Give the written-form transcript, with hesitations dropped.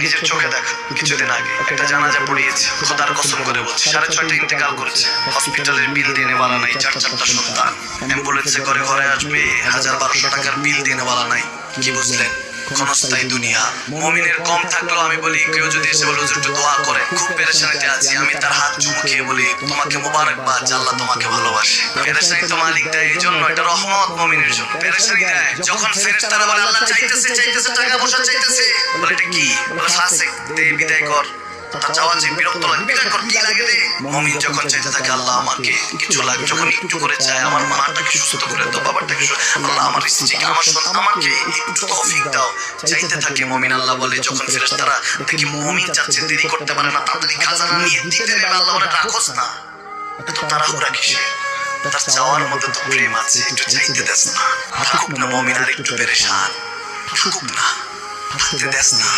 নিজের চোখে দেখা কিছুদিন আগে একটা জানাজা পড়িয়েছে, খোদার কসম করে বলছে 6:30 ইন্তেকাল করেছে। হসপিটালের বিল দিনে বালা নাই, 4-4টা সন্তান, অ্যাম্বুলেন্সে করে ঘরে আসবে, 1000-1200 টাকার বিল দিনে বালা নাই। কি বুঝলেন? ক্ষণস্থায়ী দুনিয়া। মুমিনের কম থাকলেও আমি বলি, কেউ যদি এসে বলে হুজুর একটু দোয়া করে, খুব পেরেশানিতে আছি, আমি তার হাত চুমু খেয়ে বলি তোমাকে মোবারকবাদ, আল্লাহ তোমাকে ভালোবাসে। পেরেশানি তো মালিক দেয়, এই জন্য এটা রহমত মুমিনের জন্য। পেরেশানি দেয় যখন ফেরেশতারা বলে আল্লাহ চাইতেছে টাকা পয়সা চাইতেছে, বলে এটা কি? বলে ফাসিক, দে বিদায় কর। তার চাওয়া যে বিরক্ত লাগে, বিদায় কর, কি লাগে রে? মুমিন যখন চাইতে থাকে আল্লাহ আমাকে কিছু লাগে, যখন একটু করে চায় আমার মাটাকে সুস্থ করে দাও, বাবাটাকে আল্লাহ আমার স্ত্রীকে আমার সন্তান আমাকে একটু তৌফিক দাও, চাইতে থাকে মুমিন। আল্লাহ বলে যখন ফেরেশতারা দেখি মুমিন চাচ্ছে, দেরি করতে পারে না, তাড়াতাড়ি খাজানা নিয়ে দিতে দেবে, আল্লাহ বলে রাখোস না, এত তাড়াহুড়া কিসের? তার চাওয়ার মধ্যে তো প্রেম আছে, একটু চাইতে দেস না। থাকুক না মুমিন আর একটু পেরেশান, থাকুক না, থাকতে দেস না।